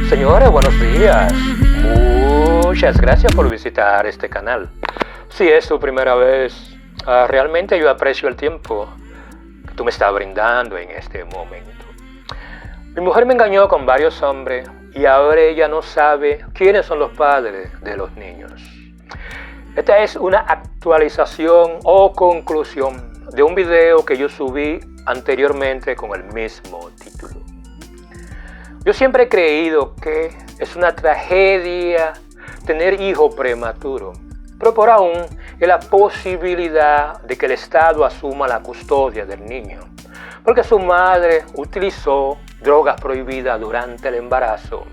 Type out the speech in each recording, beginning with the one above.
Señores, buenos días. Muchas gracias por visitar este canal. Si es tu primera vez, realmente yo aprecio el tiempo que tú me estás brindando en este momento. Mi mujer me engañó con varios hombres y ahora ella no sabe quiénes son los padres de los niños. Esta es una actualización o conclusión de un video que yo subí anteriormente con el mismo título. Yo siempre he creído que es una tragedia tener hijo prematuro, pero por aún es la posibilidad de que el Estado asuma la custodia del niño, porque su madre utilizó drogas prohibidas durante el embarazo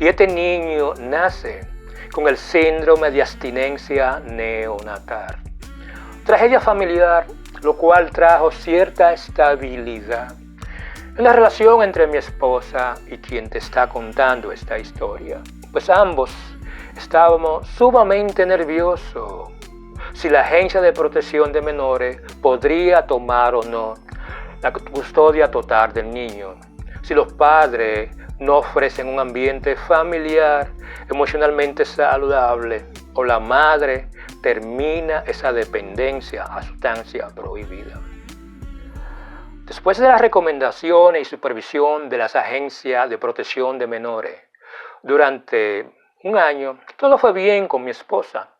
y este niño nace con el síndrome de abstinencia neonatal. Tragedia familiar, lo cual trajo cierta estabilidad en la relación entre mi esposa y quien te está contando esta historia, pues ambos estábamos sumamente nerviosos si la Agencia de Protección de Menores podría tomar o no la custodia total del niño, si los padres no ofrecen un ambiente familiar emocionalmente saludable o la madre termina esa dependencia a sustancia prohibida. Después de las recomendaciones y supervisión de las agencias de protección de menores, durante un año todo fue bien con mi esposa,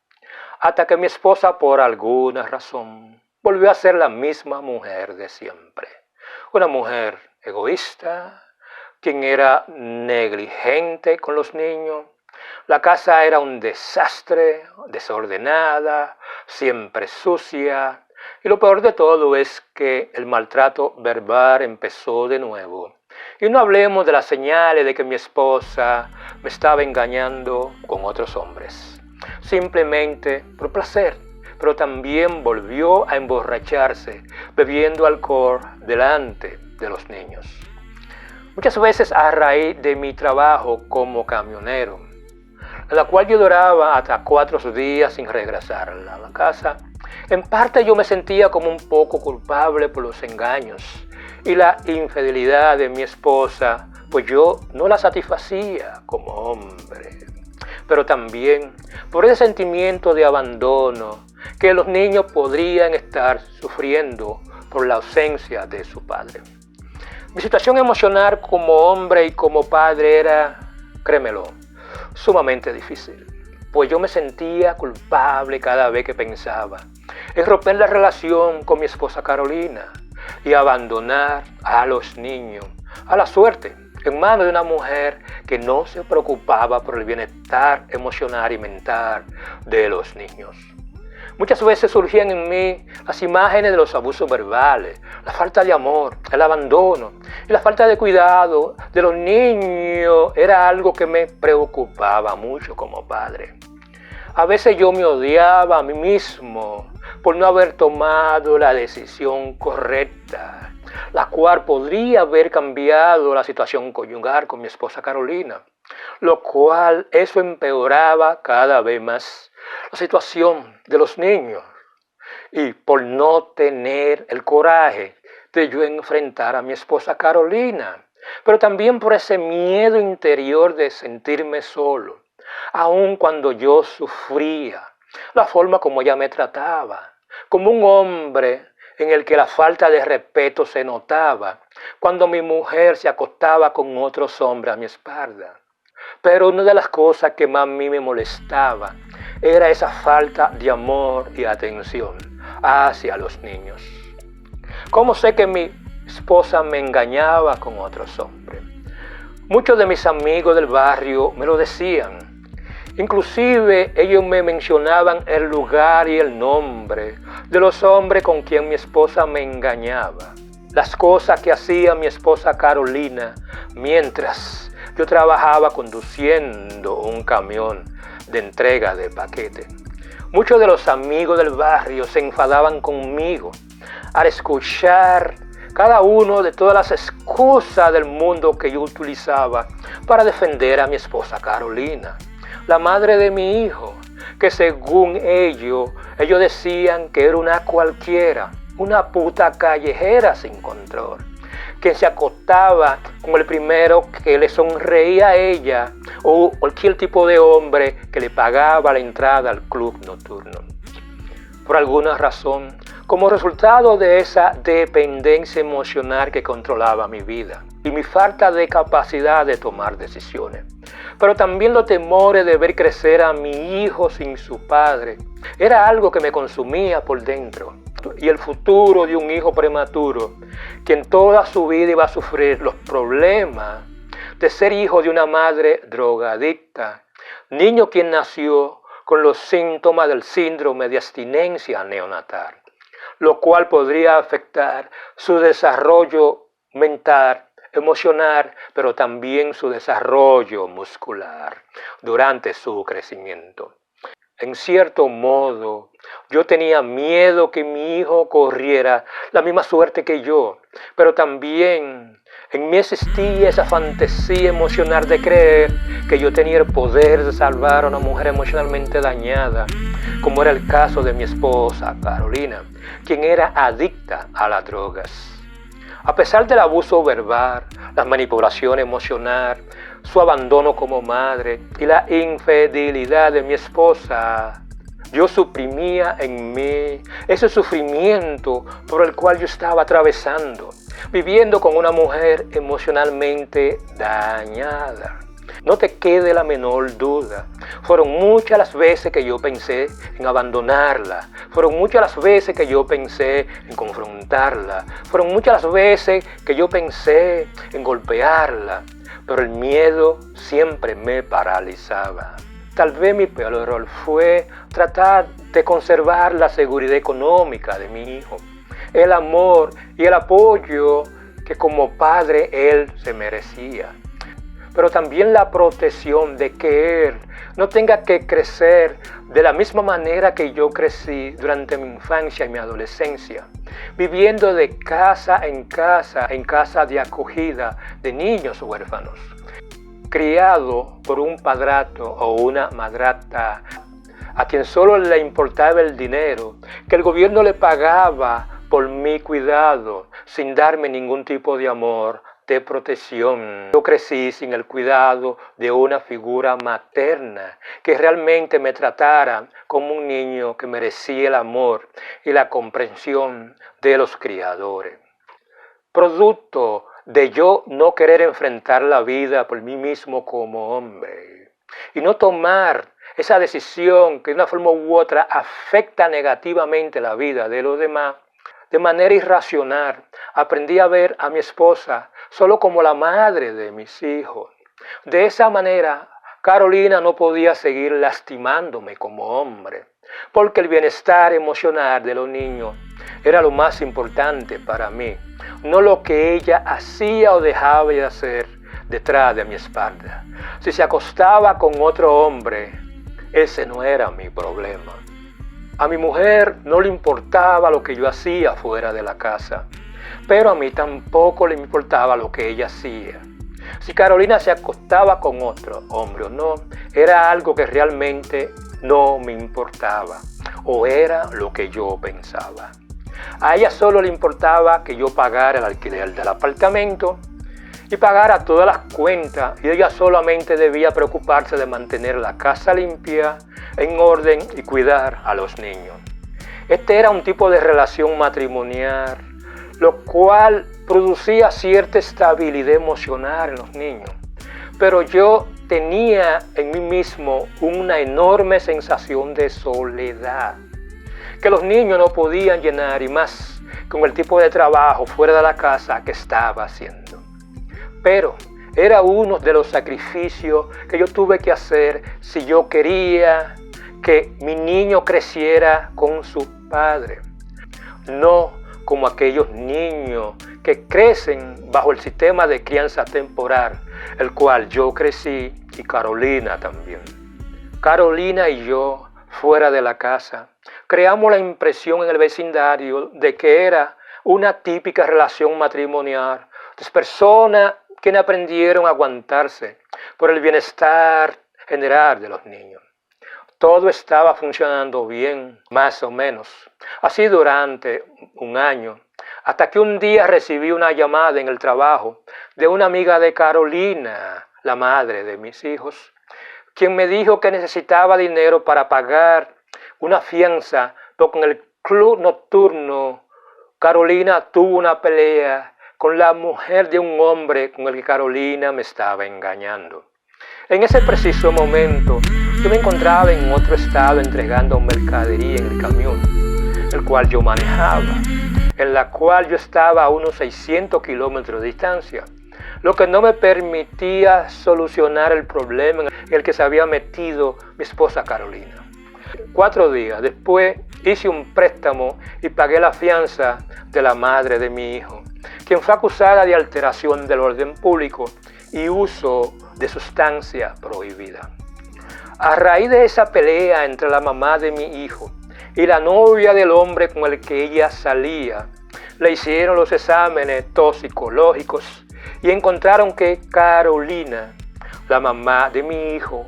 hasta que mi esposa por alguna razón volvió a ser la misma mujer de siempre. Una mujer egoísta, quien era negligente con los niños. La casa era un desastre, desordenada, siempre sucia. Y lo peor de todo es que el maltrato verbal empezó de nuevo. Y no hablemos de las señales de que mi esposa me estaba engañando con otros hombres. Simplemente por placer, pero también volvió a emborracharse bebiendo alcohol delante de los niños. Muchas veces a raíz de mi trabajo como camionero, en la cual yo duraba hasta 4 días sin regresar a la casa, en parte yo me sentía como un poco culpable por los engaños y la infidelidad de mi esposa, pues yo no la satisfacía como hombre. Pero también por ese sentimiento de abandono que los niños podrían estar sufriendo por la ausencia de su padre. Mi situación emocional como hombre y como padre era, créemelo, sumamente difícil, pues yo me sentía culpable cada vez que pensaba en romper la relación con mi esposa Carolina y abandonar a los niños a la suerte en manos de una mujer que no se preocupaba por el bienestar emocional y mental de los niños. Muchas veces surgían en mí las imágenes de los abusos verbales, la falta de amor, el abandono y la falta de cuidado de los niños era algo que me preocupaba mucho como padre. A veces yo me odiaba a mí mismo por no haber tomado la decisión correcta, la cual podría haber cambiado la situación conyugal con mi esposa Carolina, lo cual eso empeoraba cada vez más la situación de los niños y por no tener el coraje de yo enfrentar a mi esposa Carolina, pero también por ese miedo interior de sentirme solo, aun cuando yo sufría la forma como ella me trataba, como un hombre en el que la falta de respeto se notaba cuando mi mujer se acostaba con otros hombres a mi espalda. Pero una de las cosas que más a mí me molestaba era esa falta de amor y atención hacia los niños. ¿Cómo sé que mi esposa me engañaba con otros hombres? Muchos de mis amigos del barrio me lo decían. Inclusive ellos me mencionaban el lugar y el nombre de los hombres con quien mi esposa me engañaba. Las cosas que hacía mi esposa Carolina mientras yo trabajaba conduciendo un camión de entrega de paquetes. Muchos de los amigos del barrio se enfadaban conmigo al escuchar cada uno de todas las excusas del mundo que yo utilizaba para defender a mi esposa Carolina, la madre de mi hijo, que según ellos decían que era una cualquiera, una puta callejera sin control, quien se acostaba con el primero que le sonreía a ella o cualquier tipo de hombre que le pagaba la entrada al club nocturno. Por alguna razón, como resultado de esa dependencia emocional que controlaba mi vida y mi falta de capacidad de tomar decisiones, pero también los temores de ver crecer a mi hijo sin su padre, era algo que me consumía por dentro. Y el futuro de un hijo prematuro, quien toda su vida iba a sufrir los problemas de ser hijo de una madre drogadicta, niño quien nació con los síntomas del síndrome de abstinencia neonatal, lo cual podría afectar su desarrollo mental, emocional, pero también su desarrollo muscular durante su crecimiento. En cierto modo, yo tenía miedo que mi hijo corriera la misma suerte que yo, pero también en mí existía esa fantasía emocional de creer que yo tenía el poder de salvar a una mujer emocionalmente dañada, como era el caso de mi esposa, Carolina, quien era adicta a las drogas. A pesar del abuso verbal, la manipulación emocional, su abandono como madre y la infidelidad de mi esposa, yo suprimía en mí ese sufrimiento por el cual yo estaba atravesando, viviendo con una mujer emocionalmente dañada. No te quede la menor duda. Fueron muchas las veces que yo pensé en abandonarla. Fueron muchas las veces que yo pensé en confrontarla. Fueron muchas las veces que yo pensé en golpearla. Pero el miedo siempre me paralizaba. Tal vez mi peor error fue tratar de conservar la seguridad económica de mi hijo, el amor y el apoyo que como padre él se merecía, pero también la protección de que él no tenga que crecer de la misma manera que yo crecí durante mi infancia y mi adolescencia, viviendo de casa en casa de acogida de niños huérfanos, criado por un padrastro o una madrastra a quien solo le importaba el dinero, que el gobierno le pagaba por mi cuidado, sin darme ningún tipo de amor, de protección. Yo crecí sin el cuidado de una figura materna que realmente me tratara como un niño que merecía el amor y la comprensión de los criadores. Producto de yo no querer enfrentar la vida por mí mismo como hombre y no tomar esa decisión que de una forma u otra afecta negativamente la vida de los demás, de manera irracional, aprendí a ver a mi esposa solo como la madre de mis hijos. De esa manera, Carolina no podía seguir lastimándome como hombre, porque el bienestar emocional de los niños era lo más importante para mí, no lo que ella hacía o dejaba de hacer detrás de mi espalda. Si se acostaba con otro hombre, ese no era mi problema. A mi mujer no le importaba lo que yo hacía fuera de la casa, pero a mí tampoco le importaba lo que ella hacía. Si Carolina se acostaba con otro hombre o no, era algo que realmente no me importaba, o era lo que yo pensaba. A ella solo le importaba que yo pagara el alquiler del apartamento y pagara todas las cuentas, y ella solamente debía preocuparse de mantener la casa limpia, en orden y cuidar a los niños. Este era un tipo de relación matrimonial, lo cual producía cierta estabilidad emocional en los niños. Pero yo tenía en mí mismo una enorme sensación de soledad, que los niños no podían llenar, y más con el tipo de trabajo fuera de la casa que estaba haciendo. Pero era uno de los sacrificios que yo tuve que hacer si yo quería que mi niño creciera con su padre, no como aquellos niños que crecen bajo el sistema de crianza temporal, el cual yo crecí y Carolina también. Carolina y yo, fuera de la casa, creamos la impresión en el vecindario de que era una típica relación matrimonial de personas que aprendieron a aguantarse por el bienestar general de los niños. Todo estaba funcionando bien, más o menos. Así durante un año, Hasta que un día recibí una llamada en el trabajo de una amiga de Carolina, la madre de mis hijos, quien me dijo que necesitaba dinero para pagar una fianza, porque en el club nocturno Carolina tuvo una pelea con la mujer de un hombre con el que Carolina me estaba engañando. En ese preciso momento, yo me encontraba en otro estado entregando mercadería en el camión, el cual yo manejaba, en la cual yo estaba a unos 600 kilómetros de distancia, lo que no me permitía solucionar el problema en el que se había metido mi esposa Carolina. 4 días después hice un préstamo y pagué la fianza de la madre de mi hijo, quien fue acusada de alteración del orden público y uso de sustancia prohibida. A raíz de esa pelea entre la mamá de mi hijo y la novia del hombre con el que ella salía, le hicieron los exámenes toxicológicos y encontraron que Carolina, la mamá de mi hijo,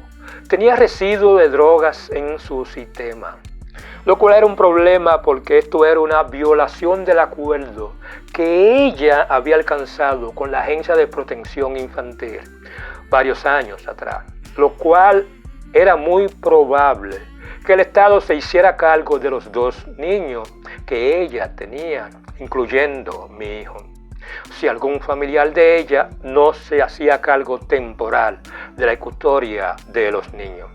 tenía residuos de drogas en su sistema, lo cual era un problema porque esto era una violación del acuerdo que ella había alcanzado con la Agencia de Protección Infantil varios años atrás, lo cual era muy probable que el Estado se hiciera cargo de los 2 niños que ella tenía, incluyendo mi hijo, si algún familiar de ella no se hacía cargo temporal de la custodia de los niños.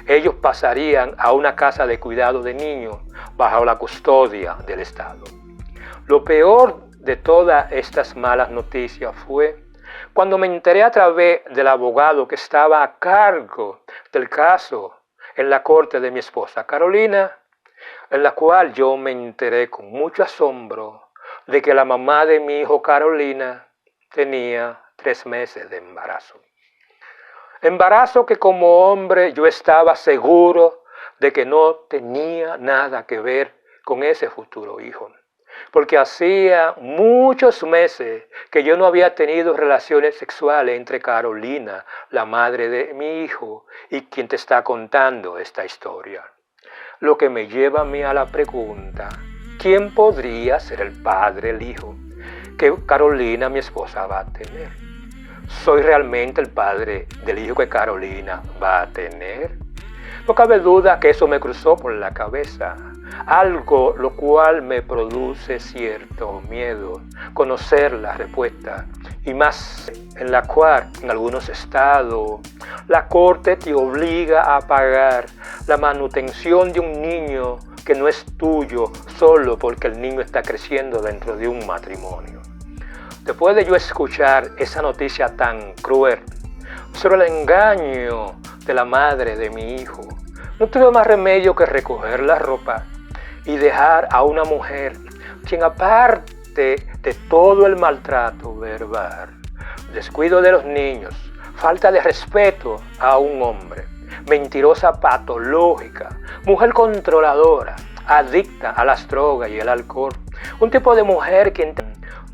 Ellos pasarían a una casa de cuidado de niños bajo la custodia del Estado. Lo peor de todas estas malas noticias fue cuando me enteré a través del abogado que estaba a cargo del caso en la corte de mi esposa Carolina, en la cual yo me enteré con mucho asombro de que la mamá de mi hijo Carolina tenía 3 meses de embarazo. Embarazo que como hombre yo estaba seguro de que no tenía nada que ver con ese futuro hijo, porque hacía muchos meses que yo no había tenido relaciones sexuales entre Carolina, la madre de mi hijo, y quien te está contando esta historia. Lo que me lleva a mí a la pregunta, ¿quién podría ser el padre del hijo que Carolina, mi esposa, va a tener? ¿Soy realmente el padre del hijo que Carolina va a tener? No cabe duda que eso me cruzó por la cabeza, algo lo cual me produce cierto miedo, conocer la respuesta, y más en la cual en algunos estados la corte te obliga a pagar la manutención de un niño que no es tuyo solo porque el niño está creciendo dentro de un matrimonio. Después de yo escuchar esa noticia tan cruel sobre el engaño de la madre de mi hijo, no tuve más remedio que recoger la ropa y dejar a una mujer quien, aparte de todo el maltrato verbal, descuido de los niños, falta de respeto a un hombre, mentirosa patológica, mujer controladora, adicta a las drogas y el alcohol, un tipo de mujer que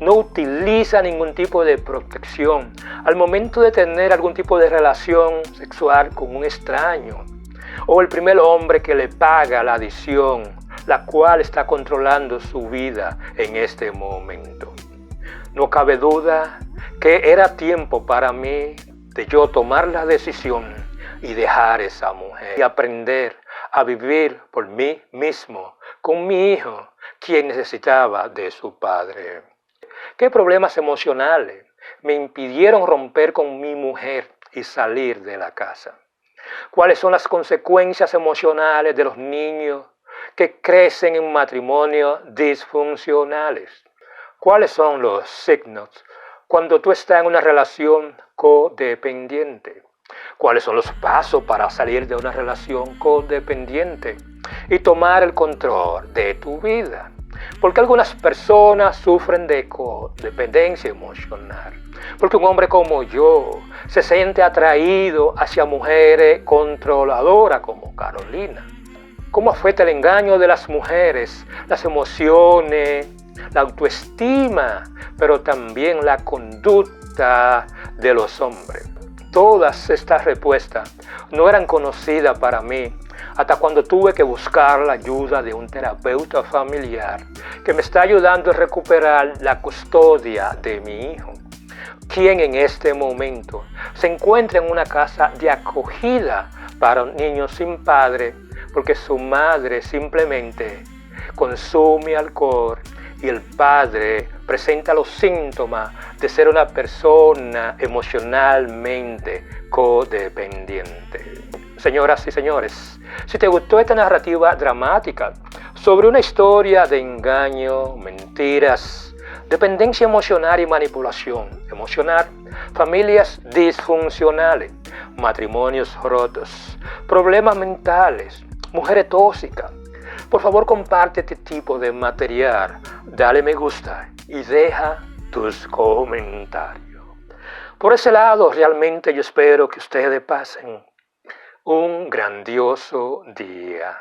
no utiliza ningún tipo de protección al momento de tener algún tipo de relación sexual con un extraño, o el primer hombre que le paga la adicción, la cual está controlando su vida en este momento. No cabe duda que era tiempo para mí de yo tomar la decisión y dejar esa mujer y aprender a vivir por mí mismo, con mi hijo, quien necesitaba de su padre. ¿Qué problemas emocionales me impidieron romper con mi mujer y salir de la casa? ¿Cuáles son las consecuencias emocionales de los niños que crecen en matrimonios disfuncionales? ¿Cuáles son los signos cuando tú estás en una relación codependiente? ¿Cuáles son los pasos para salir de una relación codependiente y tomar el control de tu vida? Porque algunas personas sufren de codependencia emocional. Porque un hombre como yo se siente atraído hacia mujeres controladoras como Carolina. ¿Cómo afecta el engaño de las mujeres, las emociones, la autoestima, pero también la conducta de los hombres? Todas estas respuestas no eran conocidas para mí hasta cuando tuve que buscar la ayuda de un terapeuta familiar que me está ayudando a recuperar la custodia de mi hijo, quien en este momento se encuentra en una casa de acogida para niños sin padre porque su madre simplemente consume alcohol y el padre presenta los síntomas de ser una persona emocionalmente codependiente. Señoras y señores, si te gustó esta narrativa dramática sobre una historia de engaño, mentiras, dependencia emocional y manipulación emocional, familias disfuncionales, matrimonios rotos, problemas mentales, mujeres tóxicas, por favor comparte este tipo de material, dale me gusta y deja tus comentarios. Por ese lado, realmente yo espero que ustedes pasen un grandioso día.